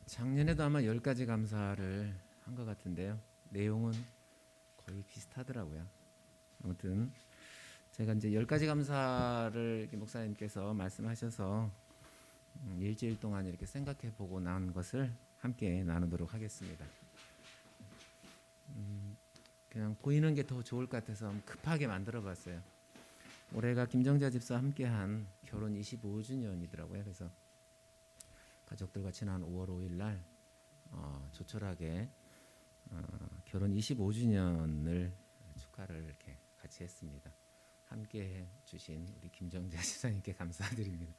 작년에도 아마 10가지 감사를 한 것 같은데요. 내용은 거의 비슷하더라고요. 아무튼 제가 이제 10가지 감사를 이렇게 목사님께서 말씀하셔서 일주일 동안 이렇게 생각해 보고 나온 것을 함께 나누도록 하겠습니다. 그냥 보이는 게 더 좋을 것 같아서 급하게 만들어 봤어요. 올해가 김정자 집사와 함께한 결혼 25주년이더라고요. 그래서 가족들과 지난 5월 5일 날 조촐하게 결혼 25주년을 축하를 이렇게 같이 했습니다. 함께 해주신 우리 김정자 집사님께 감사드립니다.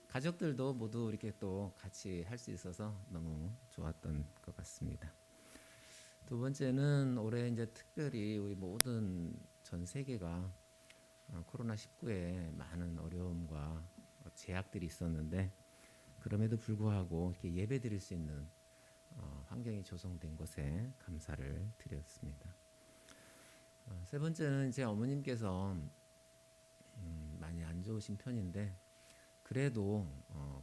가족들도 모두 이렇게 또 같이 할 수 있어서 너무 좋았던 것 같습니다. 두 번째는 올해 이제 특별히 우리 모든 전 세계가 코로나19에 많은 어려움과 제약들이 있었는데 그럼에도 불구하고 이렇게 예배 드릴 수 있는 환경이 조성된 것에 감사를 드렸습니다. 세 번째는 제 어머님께서 많이 안 좋으신 편인데 그래도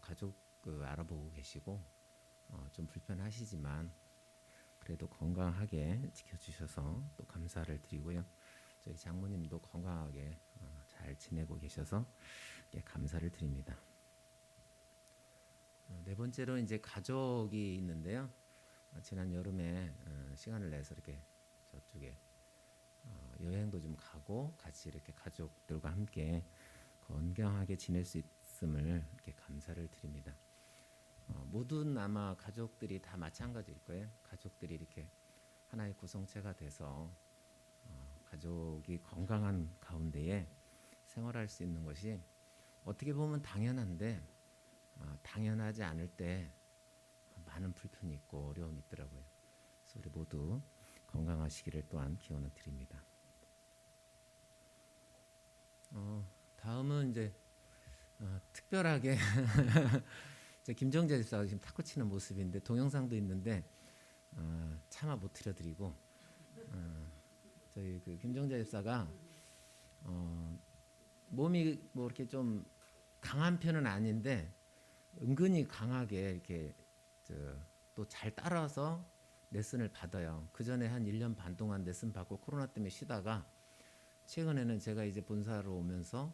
가족 알아보고 계시고 좀 불편하시지만 그래도 건강하게 지켜주셔서 또 감사를 드리고요. 저희 장모님도 건강하게 잘 지내고 계셔서 감사를 드립니다. 네 번째로 이제 가족이 있는데요. 지난 여름에 시간을 내서 이렇게 저쪽에 여행도 좀 가고 같이 이렇게 가족들과 함께 건강하게 지낼 수 있음을 이렇게 감사를 드립니다. 모든 아마 가족들이 다 마찬가지일 거예요. 가족들이 이렇게 하나의 구성체가 돼서 가족이 건강한 가운데에 생활할 수 있는 것이 어떻게 보면 당연한데 당연하지 않을 때 많은 불편이 있고 어려움이 있더라고요. 그래서 우리 모두 건강하시기를 또한 기원을 드립니다. 다음은 이제 특별하게 김정재 집사가 지금 탁구 치는 모습인데 동영상도 있는데 차마 못 틀어드리고 저희 그 김정재 집사가 몸이 뭐 이렇게 좀 강한 편은 아닌데 은근히 강하게 이렇게 또 잘 따라서 레슨을 받아요. 그 전에 한 1년 반 동안 레슨 받고 코로나 때문에 쉬다가 최근에는 제가 이제 본사로 오면서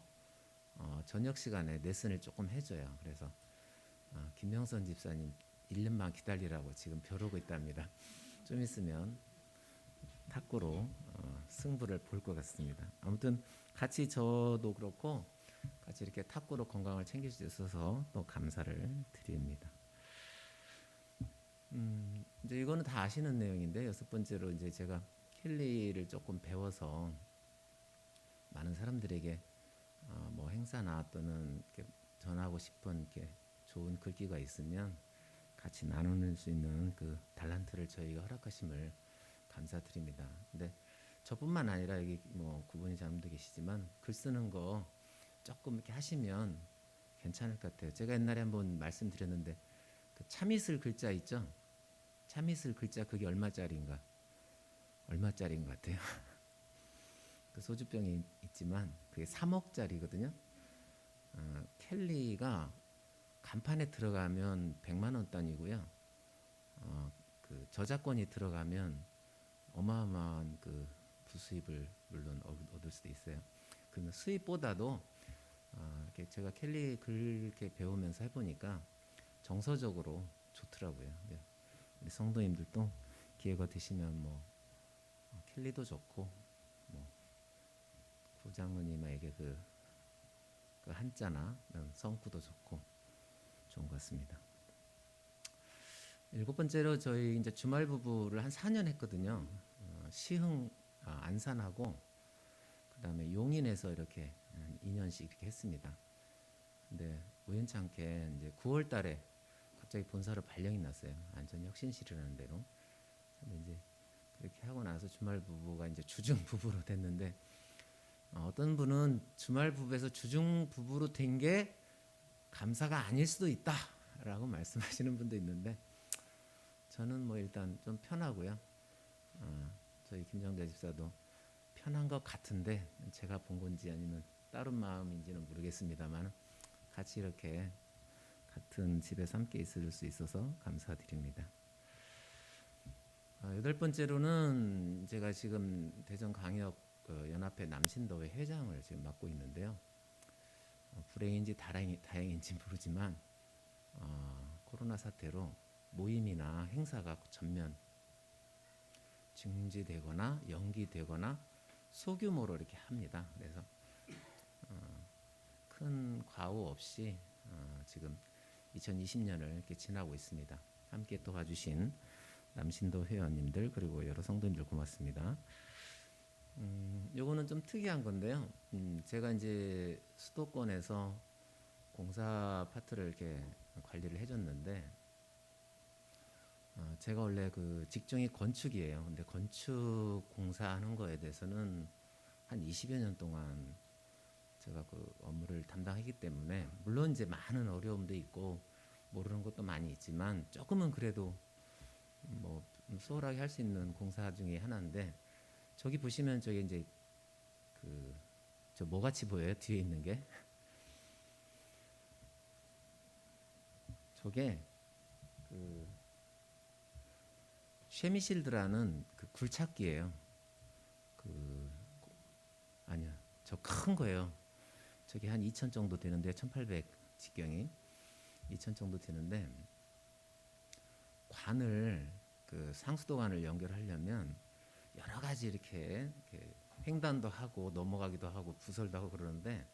저녁 시간에 레슨을 조금 해줘요. 그래서 김명선 집사님 1년만 기다리라고 지금 벼르고 있답니다. 좀 있으면 탁구로 승부를 볼 것 같습니다. 아무튼 같이 저도 그렇고 같이 이렇게 탁구로 건강을 챙길 수 있어서 또 감사를 드립니다. 이제 이거는 다 아시는 내용인데 여섯 번째로 이제 제가 켈리를 조금 배워서 많은 사람들에게 뭐 행사나 또는 이렇게 전하고 싶은 이렇게 좋은 글귀가 있으면 같이 나눌 수 있는 그 달란트를 저희가 허락하심을 감사드립니다. 근데 저뿐만 아니라 여기 뭐 구분자분도 계시지만 글 쓰는 거 조금 이렇게 하시면 괜찮을 것 같아요. 제가 옛날에 한번 말씀드렸는데 그 참이슬 글자 있죠? 참이슬 글자 그게 얼마짜리인가? 얼마짜리인 것 같아요? 그 소주병이 있지만 그게 3억짜리거든요. 켈리가 간판에 들어가면 100만 원 단위고요. 그 저작권이 들어가면 어마어마한 그 부수입을 물론 얻을 수도 있어요. 그 수입보다도 이렇게 제가 켈리 글 이렇게 배우면서 해보니까 정서적으로 좋더라고요. 우리 성도님들도 기회가 되시면 뭐 켈리도 좋고 뭐 구장로님에게 그 한자나 성구도 좋고 좋은 것 같습니다. 일곱 번째로 저희 이제 주말 부부를 한 4년 했거든요. 시흥 안산하고 그다음에 용인에서 이렇게 2년씩 이렇게 했습니다. 근데 우연찮게 이제 9월 달에 갑자기 본사로 발령이 났어요. 안전혁신실이라는 데로. 근데 이제 그렇게 하고 나서 주말 부부가 이제 주중 부부로 됐는데 어떤 분은 주말 부부에서 주중 부부로 된 게 감사가 아닐 수도 있다라고 말씀하시는 분도 있는데 저는 뭐 일단 좀 편하고요. 저희 김정대 집사도 편한 것 같은데 제가 본 건지 아니면 다른 마음인지는 모르겠습니다만 같이 이렇게 같은 집에서 함께 있을 수 있어서 감사드립니다. 여덟 번째로는 제가 지금 대전광역 연합회 남신도회 회장을 지금 맡고 있는데요. 불행인지 다행인지 모르지만 코로나 사태로 모임이나 행사가 전면 중지되거나 연기되거나 소규모로 이렇게 합니다. 그래서 큰 과오 없이 지금 2020년을 이렇게 지나고 있습니다. 함께 도와주신 남신도 회원님들 그리고 여러 성도님들 고맙습니다. 요거는 좀 특이한 건데요. 제가 이제 수도권에서 공사 파트를 이렇게 관리를 해줬는데 제가 원래 그 직종이 건축이에요. 근데 건축 공사하는 거에 대해서는 한 20여 년 동안 제가 그 업무를 담당했기 때문에 물론 이제 많은 어려움도 있고 모르는 것도 많이 있지만 조금은 그래도 뭐 수월하게 할 수 있는 공사 중에 하나인데 저기 보시면 저게 이제 그 저 뭐같이 보여요? 뒤에 있는 게 저게 그 쉐미실드라는 그 굴착기예요. 그 아니야, 저 큰 거예요. 저게 한 2,000 정도 되는데 1,800 직경이 2,000 정도 되는데 관을 그 상수도관을 연결하려면 여러 가지 이렇게 횡단도 하고 넘어가기도 하고 부설도 하고 그러는데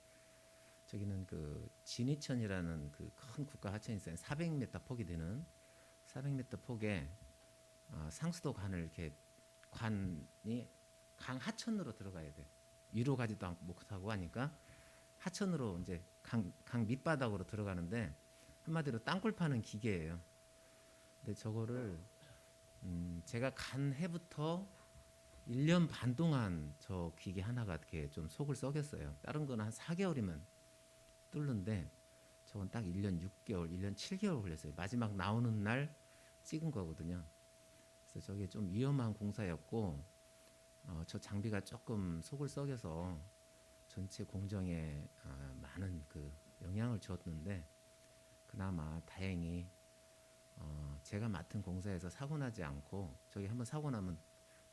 저기는 그 진이천이라는 그 큰 국가 하천이 있어요. 400m 폭이 되는 400m 폭에 상수도 관을 이렇게 관이 강 하천으로 들어가야 돼. 위로 가지도 못하고 하니까 하천으로 이제 강 밑바닥으로 들어가는데 한마디로 땅굴 파는 기계예요. 근데 저거를 제가 간 해부터 1년 반 동안 저 기계 하나가 이렇게 좀 속을 썩였어요. 다른 거는 한 4개월이면 뚫는데 저건 딱 1년 6개월, 1년 7개월 걸렸어요. 마지막 나오는 날 찍은 거거든요. 그래서 저게 좀 위험한 공사였고 저 장비가 조금 속을 썩여서 전체 공정에 많은 그 영향을 주었는데 그나마 다행히 제가 맡은 공사에서 사고 나지 않고 저기 한번 사고 나면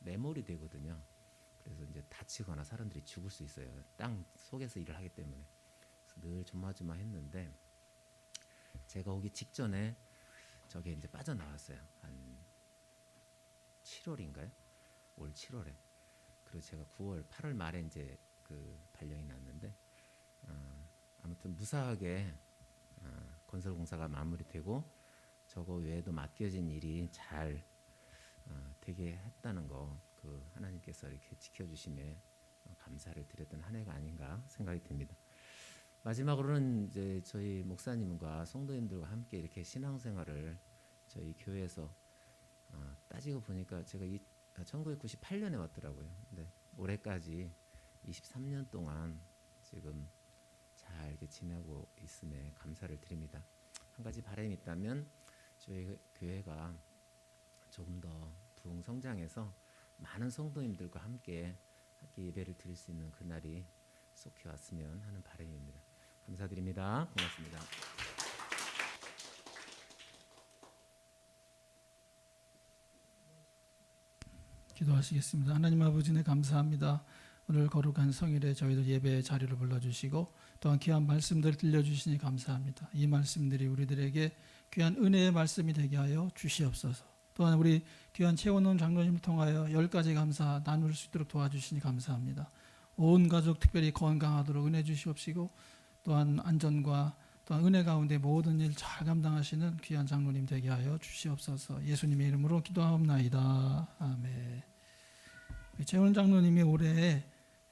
매몰이 되거든요. 그래서 이제 다치거나 사람들이 죽을 수 있어요. 땅 속에서 일을 하기 때문에. 그래서 늘 조마조마했는데 제가 오기 직전에 저게 이제 빠져나왔어요. 한 7월인가요? 올 7월에. 그리고 제가 9월, 8월 말에 이제 그 발령이 났는데 아무튼 무사하게 건설 공사가 마무리되고 저거 외에도 맡겨진 일이 잘 되게 했다는 거 그 하나님께서 이렇게 지켜주심에 감사를 드렸던 한 해가 아닌가 생각이 듭니다. 마지막으로는 이제 저희 목사님과 성도님들과 함께 이렇게 신앙생활을 저희 교회에서 따지고 보니까 제가 1998년에 왔더라고요. 근데 올해까지 23년 동안 지금 잘 이렇게 지내고 있음에 감사를 드립니다. 한 가지 바람이 있다면 저희 교회가 조금 더 부흥 성장해서 많은 성도님들과 함께 예배를 드릴 수 있는 그날이 속히 왔으면 하는 바람입니다. 감사드립니다. 고맙습니다. 기도하시겠습니다. 하나님 아버지 네 감사합니다. 오늘 거룩한 성일에 저희들 예배의 자리를 불러주시고 또한 귀한 말씀들을 들려주시니 감사합니다. 이 말씀들이 우리들에게 귀한 은혜의 말씀이 되게 하여 주시옵소서. 또한 우리 귀한 최원원 장로님을 통하여 10가지 감사 나눌 수 있도록 도와주시니 감사합니다. 온 가족 특별히 건강하도록 은혜 주시옵시고 또한 안전과 또한 은혜 가운데 모든 일 잘 감당하시는 귀한 장로님 되게 하여 주시옵소서. 예수님의 이름으로 기도하옵나이다. 아멘. 최원원 장로님이 올해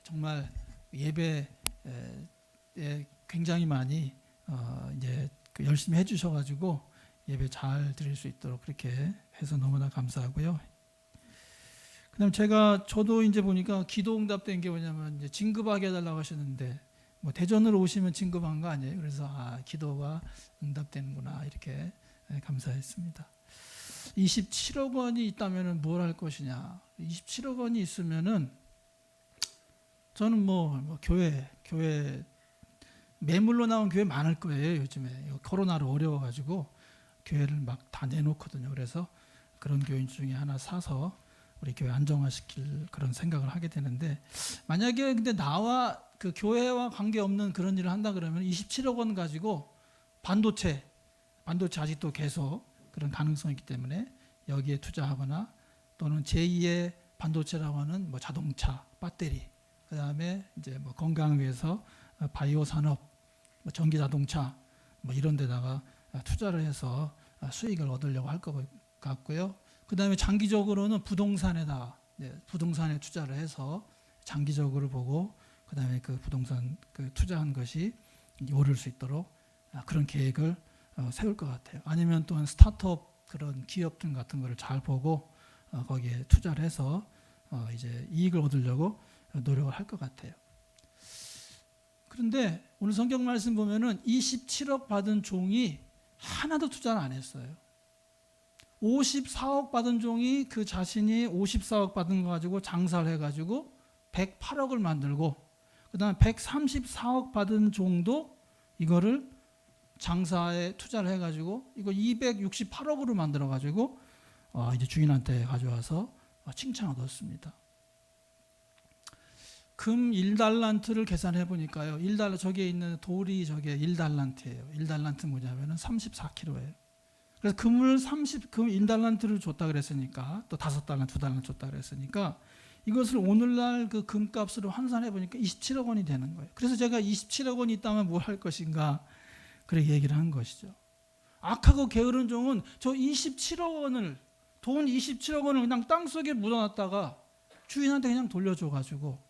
정말 예배에 굉장히 많이 이제 열심히 해주셔가지고 예배 잘 드릴 수 있도록 그렇게 해서 너무나 감사하고요. 그다음 저도 이제 보니까 기도 응답된 게 뭐냐면 이제 진급하게 해달라고 하셨는데 뭐 대전으로 오시면 진급한 거 아니에요. 그래서 기도가 응답되는구나 이렇게 감사했습니다. 27억 원이 있다면은 뭘 할 것이냐? 27억 원이 있으면은 저는 뭐 교회 매물로 나온 교회 많을 거예요. 요즘에 이거 코로나로 어려워가지고 교회를 막 다 내놓거든요. 그래서 그런 교인 중에 하나 사서 우리 교회 안정화시킬 그런 생각을 하게 되는데, 만약에 근데 나와 그 교회와 관계없는 그런 일을 한다 그러면 27억 원 가지고 반도체 아직도 계속 그런 가능성이 있기 때문에 여기에 투자하거나, 또는 제2의 반도체라고 하는 뭐 자동차, 배터리, 그다음에 이제 뭐 건강을 위해서 바이오 산업, 뭐 전기 자동차 뭐 이런 데다가 투자를 해서 수익을 얻으려고 할 것 같고요. 그다음에 장기적으로는 부동산에 투자를 해서 장기적으로 보고, 그다음에 그 부동산 그 투자한 것이 오를 수 있도록 그런 계획을 세울 것 같아요. 아니면 또한 스타트업 그런 기업들 같은 거를 잘 보고 거기에 투자를 해서 이제 이익을 얻으려고 노력을 할 것 같아요. 그런데 오늘 성경 말씀 보면은 27억 받은 종이 하나도 투자를 안 했어요. 54억 받은 종이 그 자신이 54억 받은 거 가지고 장사를 해가지고 108억을 만들고, 그다음에 134억 받은 종도 이거를 장사에 투자를 해가지고 이거 268억으로 만들어가지고 이제 주인한테 가져와서 칭찬을 얻었습니다. 금 1달란트를 계산해 보니까요. 1달러 저기에 있는 돌이 저게 1달란트예요. 1달란트 뭐냐면은 34kg예요. 그래서 금 1달란트를 줬다 그랬으니까, 또 5달란트, 2달란트 줬다 그랬으니까 이것을 오늘날 그 금값으로 환산해 보니까 27억 원이 되는 거예요. 그래서 제가 27억 원이 있다면 뭘 할 것인가 그렇게 얘기를 한 것이죠. 악하고 게으른 종은 저 27억 원을 그냥 땅속에 묻어놨다가 주인한테 그냥 돌려줘 가지고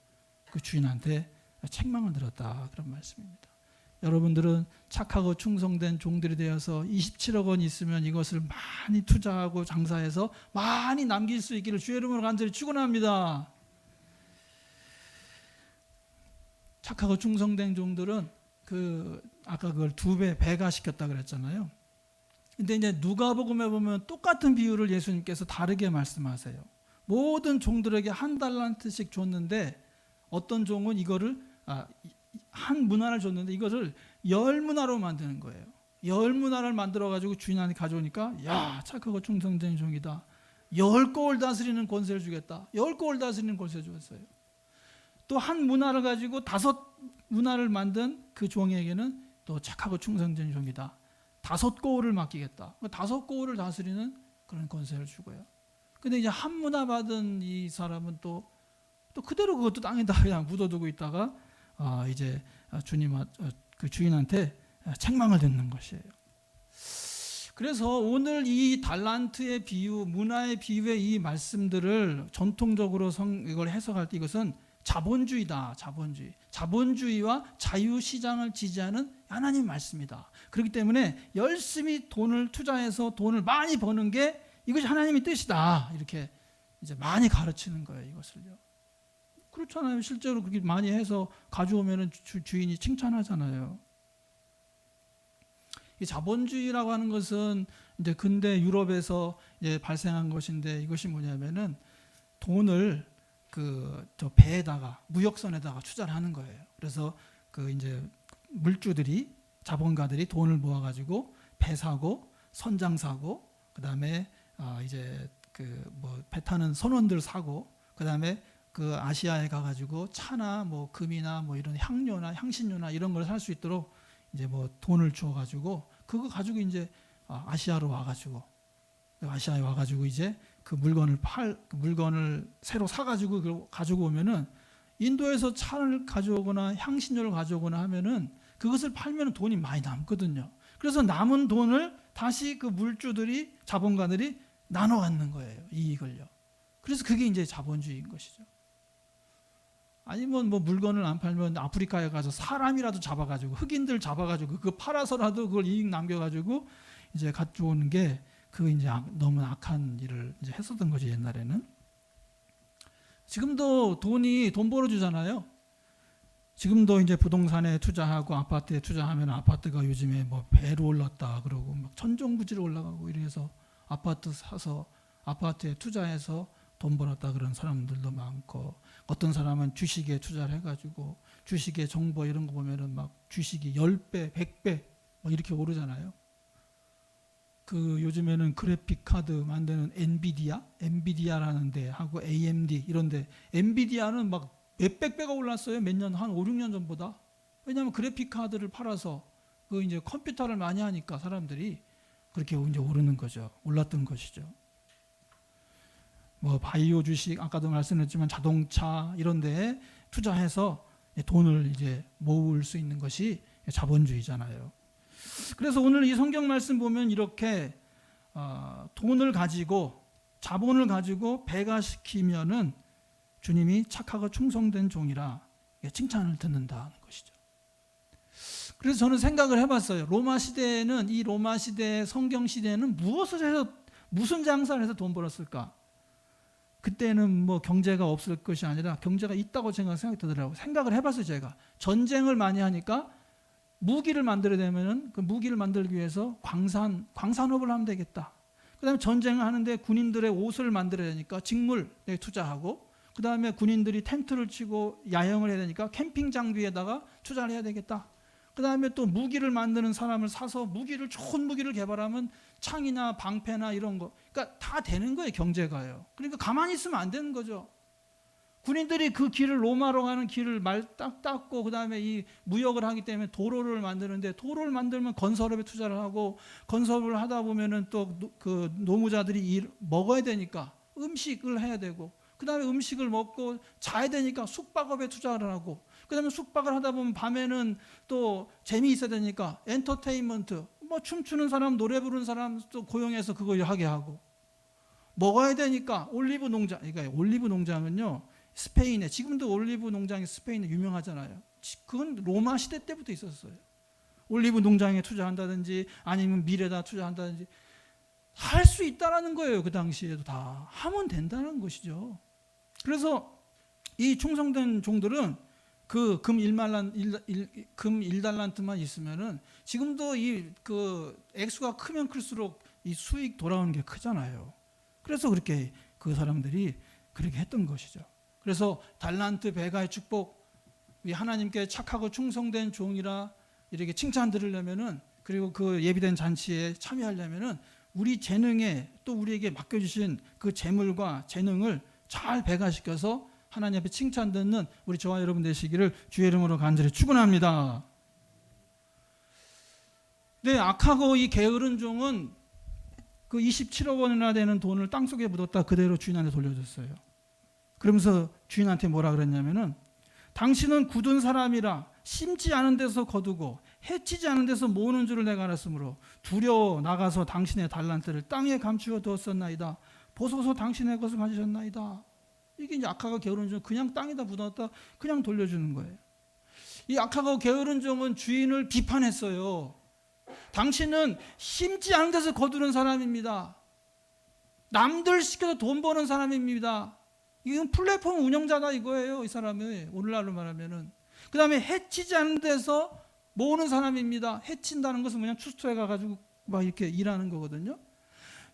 그 주인한테 책망을 들었다, 그런 말씀입니다. 여러분들은 착하고 충성된 종들이 되어서 27억 원이 있으면 이것을 많이 투자하고 장사해서 많이 남길 수 있기를 주의 이름으로 간절히 축원합니다. 착하고 충성된 종들은 아까 그걸 2배 배가 시켰다 그랬잖아요. 근데 이제 누가복음에 보면 똑같은 비유를 예수님께서 다르게 말씀하세요. 모든 종들에게 1달란트씩 줬는데, 어떤 종은 이거를 한 문화를 줬는데 이것을 10문화로 만드는 거예요. 10문화를 만들어 가지고 주인한테 가져오니까, 야, 착하고 충성된 종이다. 10골 다스리는 권세를 주겠다. 10골 다스리는 권세를 주었어요. 또 한 문화를 가지고 5문화를 만든 그 종에게는 또 착하고 충성된 종이다. 5골을 맡기겠다. 5골을 다스리는 그런 권세를 주고요. 근데 이제 한 문화 받은 이 사람은 또 그대로 그것도 땅에다 그냥 묻어두고 있다가 이제 그 주인한테 책망을 듣는 것이에요. 그래서 오늘 이 달란트의 비유, 문화의 비유의 이 말씀들을 전통적으로 이걸 해석할 때 이것은 자본주의다. 자본주의와 자유시장을 지지하는 하나님 말씀이다. 그렇기 때문에 열심히 돈을 투자해서 돈을 많이 버는 게 이것이 하나님의 뜻이다. 이렇게 이제 많이 가르치는 거예요, 이것을요. 그렇잖아요. 실제로 그렇게 많이 해서 가져오면 주인이 칭찬하잖아요. 이 자본주의라고 하는 것은 이제 근대 유럽에서 이제 발생한 것인데, 이것이 뭐냐면은 돈을 저 배에다가, 무역선에다가 투자를 하는 거예요. 그래서 그 이제 물주들이, 자본가들이 돈을 모아가지고 배 사고 선장 사고, 그다음에 이제 배 타는 선원들 사고, 그다음에 그 아시아에 가가지고 차나 뭐 금이나 뭐 이런 향료나 향신료나 이런 걸 살 수 있도록 이제 뭐 돈을 주어가지고 그거 가지고 이제 아시아로 와가지고 이제 그 물건을 새로 사가지고 그걸 가지고 오면은, 인도에서 차를 가져오거나 향신료를 가져오거나 하면은 그것을 팔면은 돈이 많이 남거든요. 그래서 남은 돈을 다시 그 물주들이, 자본가들이 나눠 갖는 거예요, 이익을요. 그래서 그게 이제 자본주의인 것이죠. 아니면 뭐 물건을 안 팔면 아프리카에 가서 사람이라도 잡아가지고, 흑인들 잡아가지고 그거 팔아서라도 그걸 이익 남겨가지고 이제 가져오는 게, 그 이제 너무 악한 일을 이제 했었던 거지, 옛날에는. 지금도 돈 벌어주잖아요. 지금도 이제 부동산에 투자하고 아파트에 투자하면 아파트가 요즘에 뭐 배로 올랐다 그러고 막 천정부지로 올라가고 이래서 아파트 사서 아파트에 투자해서 돈 벌었다 그런 사람들도 많고, 어떤 사람은 주식에 투자를 해가지고 주식의 정보 이런 거 보면은 막 주식이 10배, 100배 막 이렇게 오르잖아요. 그 요즘에는 그래픽 카드 만드는 엔비디아라는 데 하고 AMD 이런데 엔비디아는 막 몇백 배가 올랐어요. 몇 년, 한 5, 6년 전보다. 왜냐하면 그래픽 카드를 팔아서 그 이제 컴퓨터를 많이 하니까 사람들이 그렇게 이제 오르는 거죠. 올랐던 것이죠. 뭐 바이오 주식 아까도 말씀드렸지만 자동차 이런 데에 투자해서 돈을 이제 모을 수 있는 것이 자본주의잖아요. 그래서 오늘 이 성경 말씀 보면 이렇게 돈을 가지고 자본을 가지고 배가시키면은 주님이 착하고 충성된 종이라 칭찬을 듣는다는 것이죠. 그래서 저는 생각을 해봤어요. 로마 시대에는 이 로마 시대 성경 시대에는 무엇을 해서 무슨 장사를 해서 돈 벌었을까? 그때는 뭐 경제가 없을 것이 아니라 경제가 있다고 제가 생각이 들더라고요. 생각을 해봤어요. 제가 전쟁을 많이 하니까 무기를 만들어야 되면은 그 무기를 만들기 위해서 광산업을 하면 되겠다. 그다음에 전쟁을 하는데 군인들의 옷을 만들어야 되니까 직물에 투자하고, 그다음에 군인들이 텐트를 치고 야영을 해야 되니까 캠핑 장비에다가 투자를 해야 되겠다. 그다음에 또 무기를 만드는 사람을 사서 좋은 무기를 개발하면 창이나 방패나 이런 거, 그러니까 다 되는 거예요. 경제가요. 그러니까 가만히 있으면 안 되는 거죠. 군인들이 그 길을 로마로 가는 길을 닦고 그다음에 이 무역을 하기 때문에 도로를 만드는데, 도로를 만들면 건설업에 투자를 하고, 건설을 하다 보면은 또 그 노무자들이 먹어야 되니까 음식을 해야 되고, 그다음에 음식을 먹고 자야 되니까 숙박업에 투자를 하고, 그다음에 숙박을 하다 보면 밤에는 또 재미있어야 되니까 엔터테인먼트, 뭐 춤추는 사람, 노래 부르는 사람 또 고용해서 그거 하게 하고, 먹어야 되니까 올리브 농장. 그러니까 올리브 농장은요, 스페인에, 지금도 올리브 농장이 스페인에 유명하잖아요. 그건 로마 시대 때부터 있었어요. 올리브 농장에 투자한다든지 아니면 밀에다 투자한다든지 할 수 있다라는 거예요. 그 당시에도 다 하면 된다는 것이죠. 그래서 이 충성된 종들은 그 금 1달란트만 있으면은, 지금도 이 그 액수가 크면 클수록 이 수익 돌아오는 게 크잖아요. 그래서 그렇게 그 사람들이 그렇게 했던 것이죠. 그래서 달란트 배가의 축복, 우리 하나님께 착하고 충성된 종이라 이렇게 칭찬 들으려면은, 그리고 그 예비된 잔치에 참여하려면은 우리 재능에, 또 우리에게 맡겨주신 그 재물과 재능을 잘 배가시켜서 하나님 앞에 칭찬 듣는 우리 저와 여러분 되시기를 주의 이름으로 간절히 축원합니다. 네, 악하고 이 게으른 종은 그 27억 원이나 되는 돈을 땅속에 묻었다 그대로 주인한테 돌려줬어요. 그러면서 주인한테 뭐라 그랬냐면은, 당신은 굳은 사람이라 심지 않은 데서 거두고 해치지 않은 데서 모으는 줄을 내가 알았으므로 두려워 나가서 당신의 달란트를 땅에 감추어 두었었나이다. 보소서 당신의 것을 가지셨나이다. 이게 이제 악하고 게으른 종, 그냥 땅에다 묻었다 그냥 돌려주는 거예요. 이 악하고 게으른 종은 주인을 비판했어요. 당신은 심지 않은 데서 거두는 사람입니다. 남들 시켜서 돈 버는 사람입니다. 이건 플랫폼 운영자다 이거예요. 이 사람이 오늘날로 말하면은. 그 다음에 해치지 않은 데서 모으는 사람입니다. 해친다는 것은 그냥 추수토에 가가지고 막 이렇게 일하는 거거든요.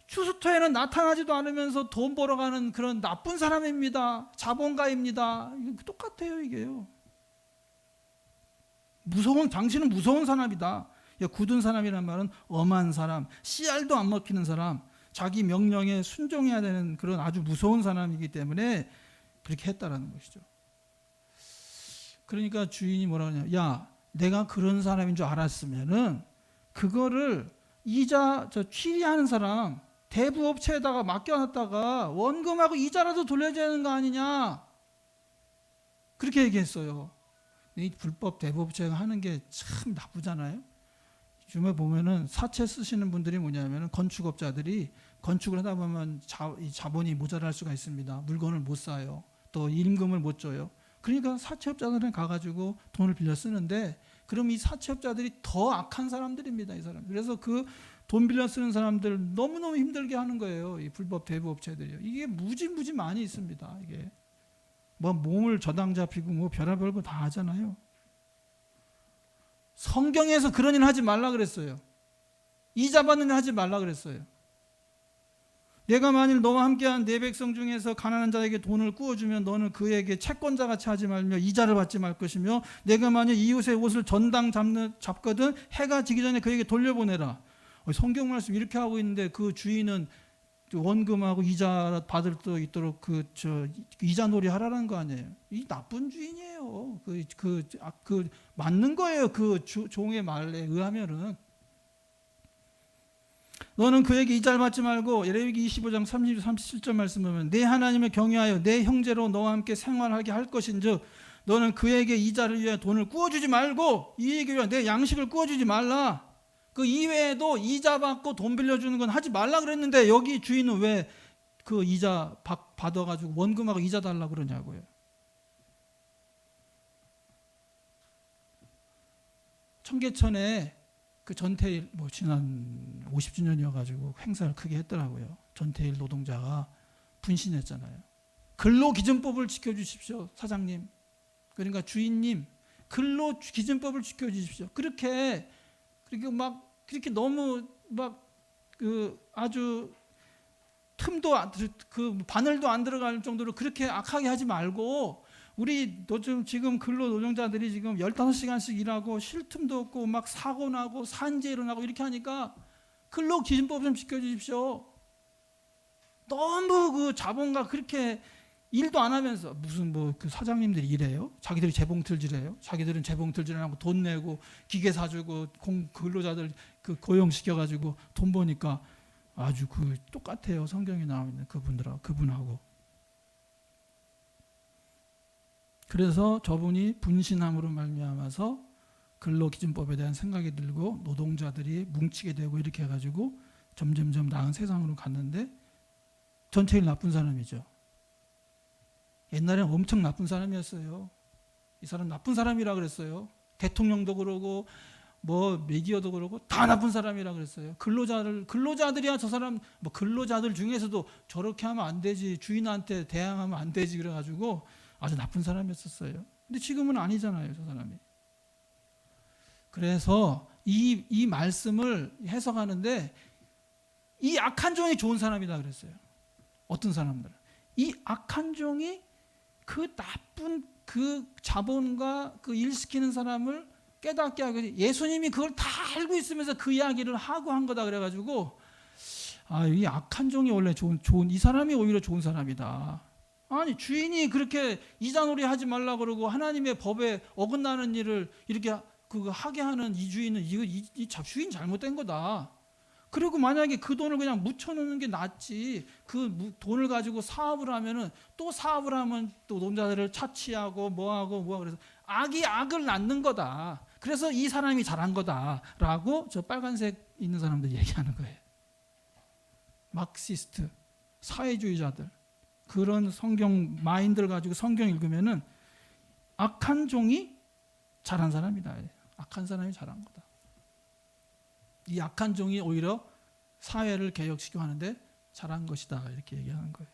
추수토에는 나타나지도 않으면서 돈 벌어가는 그런 나쁜 사람입니다. 자본가입니다. 이거 똑같아요, 이게요. 당신은 무서운 사람이다. 굳은 사람이란 말은 엄한 사람, 씨알도 안 먹히는 사람, 자기 명령에 순종해야 되는 그런 아주 무서운 사람이기 때문에 그렇게 했다라는 것이죠. 그러니까 주인이 뭐라 그러냐, 야, 내가 그런 사람인 줄 알았으면은 그거를 이자 취리하는 사람 대부업체에다가 맡겨놨다가 원금하고 이자라도 돌려줘야 되는 거 아니냐, 그렇게 얘기했어요. 이 불법 대부업체가 하는 게 참 나쁘잖아요. 요즘에 보면은 사채 쓰시는 분들이 뭐냐면은 건축업자들이 건축을 하다 보면 자본이 모자랄 수가 있습니다. 물건을 못 사요. 또 임금을 못 줘요. 그러니까 사채업자들은 가가지고 돈을 빌려 쓰는데, 그럼 이 사채업자들이 더 악한 사람들입니다. 이 사람. 그래서 그 돈 빌려 쓰는 사람들 너무너무 힘들게 하는 거예요. 이 불법 대부업체들이요. 이게 무지 많이 있습니다. 이게 뭐 몸을 저당 잡히고 뭐 별의별 거 다 하잖아요. 성경에서 그런 일 하지 말라 그랬어요. 이자 받는 일 하지 말라 그랬어요. 내가 만일 너와 함께한 내 백성 중에서 가난한 자에게 돈을 꾸어주면 너는 그에게 채권자같이 하지 말며 이자를 받지 말 것이며 내가 만일 이웃의 옷을 전당 잡거든 해가 지기 전에 그에게 돌려보내라. 성경 말씀 이렇게 하고 있는데 그 주인은 원금하고 이자 받을 수 있도록 이자 놀이 하라는 거 아니에요. 이 나쁜 주인이에요. 맞는 거예요. 그 종의 말에 의하면은. 너는 그에게 이자를 받지 말고 레위기 25장 37절 말씀 보면 내 하나님을 경외하여 내 형제로 너와 함께 생활하게 할 것인즉 너는 그에게 이자를 위해 돈을 꾸어주지 말고 이에게 위해 내 양식을 꾸어주지 말라. 그 이외에도 이자 받고 돈 빌려주는 건 하지 말라 그랬는데 여기 주인은 왜 그 이자 받아가지고 원금하고 이자 달라 그러냐고요. 청계천에 그 전태일 지난 50주년이어가지고 행사를 크게 했더라고요. 전태일 노동자가 분신했잖아요. 근로기준법을 지켜주십시오, 사장님. 그러니까 주인님, 근로기준법을 지켜주십시오. 그렇게 너무 아주 틈도 바늘도 안 들어갈 정도로 그렇게 악하게 하지 말고 우리 지금 근로 노동자들이 지금 15시간씩 일하고 쉴 틈도 없고 막 사고 나고 산재 일어나고 이렇게 하니까 근로기준법 좀 지켜주십시오. 너무 그 자본가 그렇게 일도 안 하면서 무슨 그 사장님들이 이래요? 자기들이 재봉틀질해요? 자기들은 재봉틀질 안 하고 돈 내고 기계 사주고 근로자들 고용시켜가지고 돈 버니까 아주 똑같아요. 성경에 나와 있는 그분하고. 그래서 저분이 분신함으로 말미암아서 근로기준법에 대한 생각이 들고 노동자들이 뭉치게 되고 이렇게 해가지고 점점점 나은 세상으로 갔는데 전체일 나쁜 사람이죠. 옛날에는 엄청 나쁜 사람이었어요. 이 사람 나쁜 사람이라 그랬어요. 대통령도 그러고 미디어도 그러고 다 나쁜 사람이라 그랬어요. 근로자들이야 저 사람 근로자들 중에서도 저렇게 하면 안 되지, 주인한테 대항하면 안 되지 그래가지고 아주 나쁜 사람이었었어요. 근데 지금은 아니잖아요, 저 사람이. 그래서 이 말씀을 해석하는데 이 악한 종이 좋은 사람이다 그랬어요. 어떤 사람들은 이 악한 종이 그 나쁜 그 자본과 그 일 시키는 사람을 깨닫게 하고 예수님이 그걸 다 알고 있으면서 그 이야기를 하고 한 거다 그래가지고 이 악한 종이 원래 좋은 이 사람이 오히려 좋은 사람이다. 아니 주인이 그렇게 이자놀이 하지 말라 그러고 하나님의 법에 어긋나는 일을 이렇게 하게 하는 이 주인은 이 주인 잘못된 거다. 그리고 만약에 그 돈을 그냥 묻혀놓는 게 낫지. 그 돈을 가지고 사업을 하면은 또 사업을 하면 또 노동자들을 차치하고 뭐하고 그래서 악이 악을 낳는 거다. 그래서 이 사람이 잘한 거다라고 저 빨간색 있는 사람들이 얘기하는 거예요. 마크시스트, 사회주의자들 그런 성경 마인드를 가지고 성경 읽으면은 악한 종이 잘한 사람이다. 악한 사람이 잘한 거다. 이 악한 종이 오히려 사회를 개혁시켜 하는데 잘한 것이다 이렇게 얘기하는 거예요.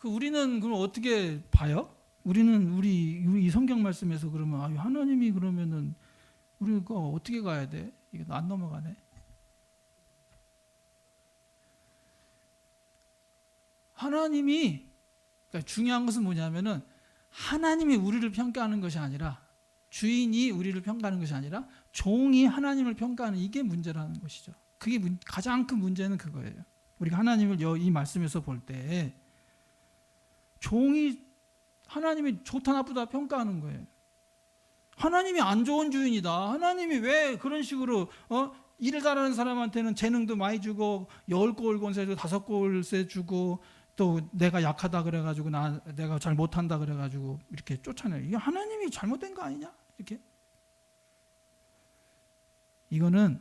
우리는 그럼 어떻게 봐요? 우리는 우리 이 성경 말씀에서 그러면 하나님이 그러면은 우리가 어떻게 가야 돼? 이게 안 넘어가네. 하나님이 그러니까 중요한 것은 뭐냐면은 하나님이 우리를 평가하는 것이 아니라 주인이 우리를 평가하는 것이 아니라 종이 하나님을 평가하는 이게 문제라는 것이죠. 그게 가장 큰 문제는 그거예요. 우리가 하나님을 이 말씀에서 볼 때 종이 하나님이 좋다 나쁘다 평가하는 거예요. 하나님이 안 좋은 주인이다. 하나님이 왜 그런 식으로 일을 잘하는 사람한테는 재능도 많이 주고 10골 권세 주고 5골세 주고 또 내가 약하다 그래가지고 내가 잘 못한다 그래가지고 이렇게 쫓아내요. 이게 하나님이 잘못된 거 아니냐? 이렇게. 이거는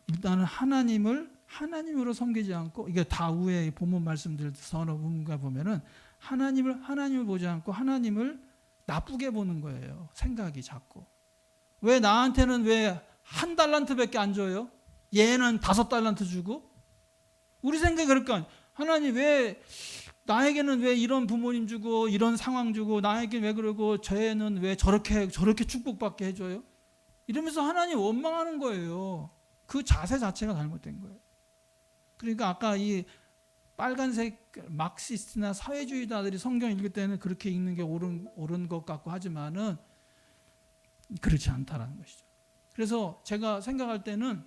일단은 하나님으로 섬기지 않고 이게 다 후에 본문 말씀들 서너 분가 보면은 하나님을 보지 않고 하나님을 나쁘게 보는 거예요. 생각이 자꾸. 왜 나한테는 왜 1달란트밖에 안 줘요? 얘는 5달란트 주고? 우리 생각이 그럴까? 하나님 왜 나에게는 왜 이런 부모님 주고 이런 상황 주고 나에게는 왜 그러고 쟤는 왜 저렇게 축복받게 해줘요? 이러면서 하나님 원망하는 거예요. 그 자세 자체가 잘못된 거예요. 그러니까 아까 이 빨간색 막시스트나 사회주의자들이 성경 읽을 때는 그렇게 읽는 게 옳은 것 같고 하지만은 그렇지 않다라는 것이죠. 그래서 제가 생각할 때는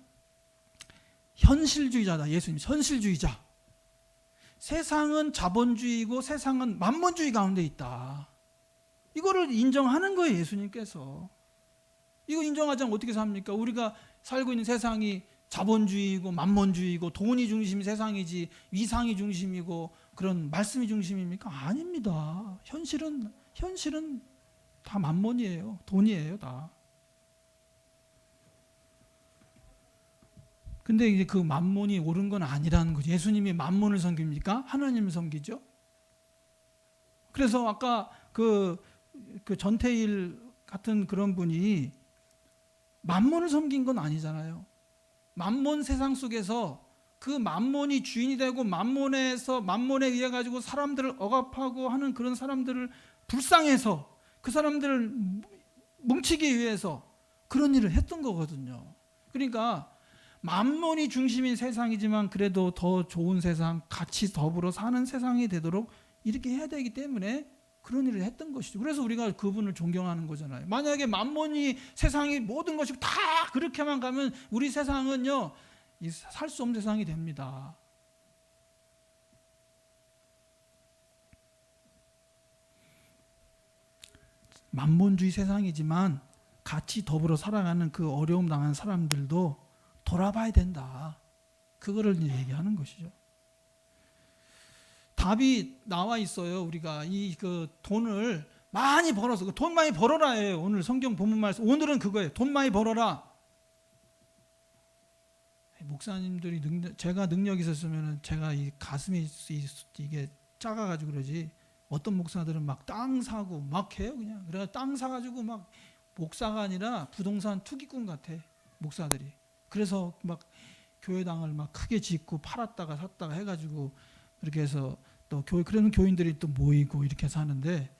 현실주의자다. 예수님 현실주의자. 세상은 자본주의고 세상은 만몬주의 가운데 있다. 이거를 인정하는 거예요. 예수님께서. 이거 인정하지 않으면 어떻게 삽니까? 우리가 살고 있는 세상이 자본주의고 만몬주의고 돈이 중심이 세상이지 위상이 중심이고 그런 말씀이 중심입니까? 아닙니다. 현실은 다 만몬이에요. 돈이에요, 다. 근데 이제 그 만몬이 옳은 건 아니라는 거죠. 예수님이 만몬을 섬깁니까? 하나님을 섬기죠. 그래서 아까 그 전태일 같은 그런 분이 만몬을 섬긴 건 아니잖아요. 만몬 세상 속에서 그 만몬이 주인이 되고 만몬에 의해 가지고 사람들을 억압하고 하는 그런 사람들을 불쌍해서 그 사람들을 뭉치기 위해서 그런 일을 했던 거거든요. 그러니까 만몬이 중심인 세상이지만 그래도 더 좋은 세상, 같이 더불어 사는 세상이 되도록 이렇게 해야 되기 때문에 그런 일을 했던 것이죠. 그래서 우리가 그분을 존경하는 거잖아요. 만약에 만몬이 세상이 모든 것이 다 그렇게만 가면 우리 세상은요, 살 수 없는 세상이 됩니다. 만몬주의 세상이지만 같이 더불어 살아가는 그 어려움 당한 사람들도 돌아봐야 된다. 그거를 얘기하는 것이죠. 답이 나와 있어요. 우리가 그 돈을 많이 벌어서 돈 많이 벌어라예요. 오늘 성경 본문 말씀 오늘은 그거예요. 돈 많이 벌어라. 목사님들이 제가 능력이 있었으면 제가 이 가슴이 이게 작아가지고 그러지. 어떤 목사들은 막 땅 사고 막 해요. 그냥 그래가 땅 사가지고 막 목사가 아니라 부동산 투기꾼 같아. 목사들이. 그래서 막 교회당을 막 크게 짓고 팔았다가 샀다가 해가지고 그렇게 해서 또 그런 교인들이 또 모이고 이렇게 사는데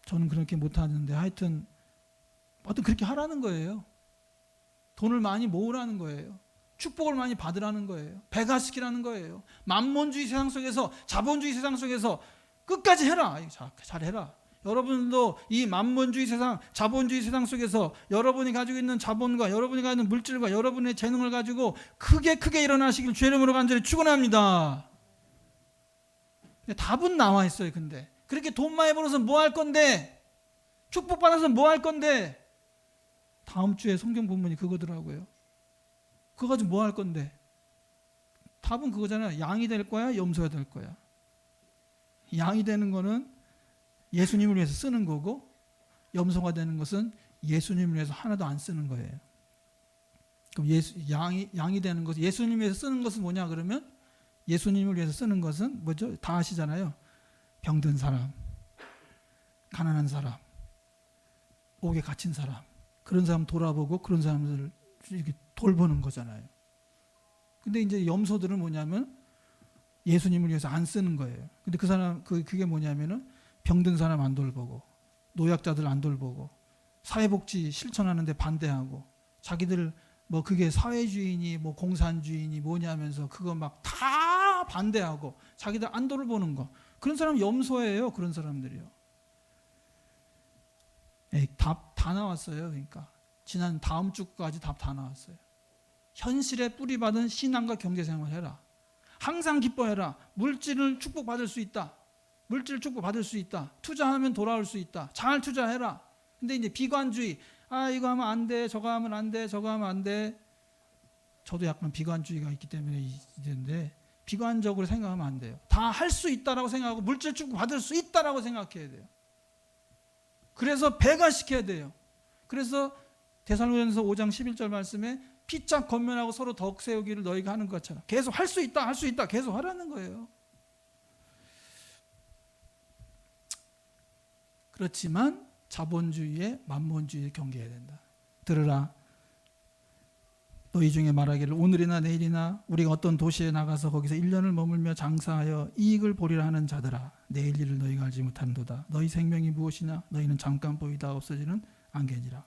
저는 그렇게 못하는데 하여튼 그렇게 하라는 거예요. 돈을 많이 모으라는 거예요. 축복을 많이 받으라는 거예요. 배가시키라는 거예요. 만몬주의 세상 속에서 자본주의 세상 속에서 끝까지 해라. 잘해라. 여러분도 이 만몬주의 세상, 자본주의 세상 속에서 여러분이 가지고 있는 자본과 여러분이 가지고 있는 물질과 여러분의 재능을 가지고 크게 일어나시길 주의 이름으로 간절히 축원합니다. 답은 나와 있어요. 근데 그렇게 돈 많이 벌어서 뭐 할 건데? 축복받아서 뭐 할 건데? 다음 주에 성경 본문이 그거더라고요. 그거 가지고 뭐 할 건데? 답은 그거잖아요. 양이 될 거야, 염소가 될 거야. 양이 되는 거는 예수님을 위해서 쓰는 거고 염소가 되는 것은 예수님을 위해서 하나도 안 쓰는 거예요. 그럼 양이 되는 것은 예수님을 위해서 쓰는 것은 뭐냐 그러면 예수님을 위해서 쓰는 것은 뭐죠? 다 아시잖아요. 병든 사람, 가난한 사람, 옥에 갇힌 사람, 그런 사람 돌아보고 그런 사람들을 이렇게 돌보는 거잖아요. 근데 이제 염소들은 뭐냐면 예수님을 위해서 안 쓰는 거예요. 근데 그 사람 그게 뭐냐면은 병든 사람 안 돌보고 노약자들 안 돌보고 사회복지 실천하는데 반대하고 자기들 뭐 그게 사회주의니 뭐 공산주의니 뭐냐면서 그거 막 다 반대하고 자기들 안 돌보는 거 그런 사람 염소예요. 그런 사람들이요. 답 다 나왔어요. 그러니까 다음 주까지 답 다 나왔어요. 현실에 뿌리받은 신앙과 경제생활 해라. 항상 기뻐해라. 물질을 축복받을 수 있다. 물질 축복받을 수 있다. 투자하면 돌아올 수 있다. 잘 투자해라. 근데 이제 비관주의. 이거 하면 안 돼. 저거 하면 안 돼. 저거 하면 안 돼. 저도 약간 비관주의가 있기 때문에 이제인데 비관적으로 생각하면 안 돼요. 다 할 수 있다라고 생각하고 물질 축복받을 수 있다라고 생각해야 돼요. 그래서 배가시켜야 돼요. 그래서 데살로니가서 5장 11절 말씀에 피차 권면하고 서로 덕 세우기를 너희가 하는 것처럼 계속 할 수 있다. 계속 하라는 거예요. 그렇지만 자본주의에 만몬주의에 경계해야 된다. 들으라. 너희 중에 말하기를 오늘이나 내일이나 우리가 어떤 도시에 나가서 거기서 1년을 머물며 장사하여 이익을 보리라 하는 자들아. 내일 일을 너희가 알지 못하는도다. 너희 생명이 무엇이냐? 너희는 잠깐 보이다 없어지는 안개니라.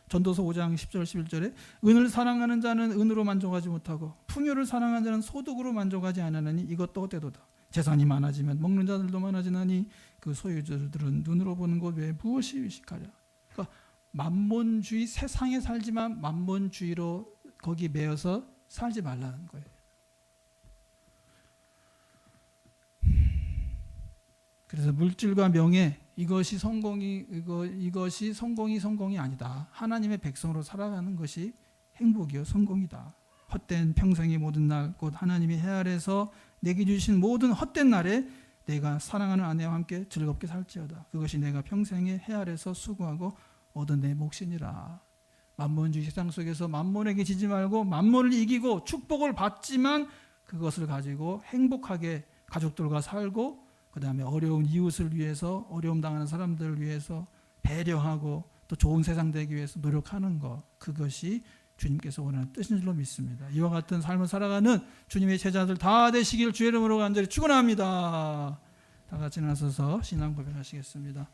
전도서 5장 10절 11절에 은을 사랑하는 자는 은으로 만족하지 못하고 풍요를 사랑하는 자는 소득으로 만족하지 않으나니 이것도 헛되도다. 재산이 많아지면 먹는 자들도 많아지나니 그 소유주들은 눈으로 보는 것 외에 무엇이 유식하랴. 그러니까 만몬주의, 세상에 살지만 만몬주의로 거기 매여서 살지 말라는 거예요. 그래서 물질과 명예 이것이 성공이 성공이 아니다. 하나님의 백성으로 살아가는 것이 행복이요 성공이다. 헛된 평생의 모든 날 곧 하나님이 해 아래서 내게 주신 모든 헛된 날에 내가 사랑하는 아내와 함께 즐겁게 살지어다. 그것이 내가 평생의 해 아래서 수고하고 얻은 내 몫이니라. 만몬주의 세상 속에서 만몬에게 지지 말고 만몬을 이기고 축복을 받지만 그것을 가지고 행복하게 가족들과 살고 그 다음에 어려운 이웃을 위해서 어려움 당하는 사람들을 위해서 배려하고 또 좋은 세상 되기 위해서 노력하는 것, 그것이 주님께서 원하는 뜻인 줄로 믿습니다. 이와 같은 삶을 살아가는 주님의 제자들 다 되시길 주의 이름으로 간절히 축원합니다. 다 같이 나서서 신앙 고백하시겠습니다.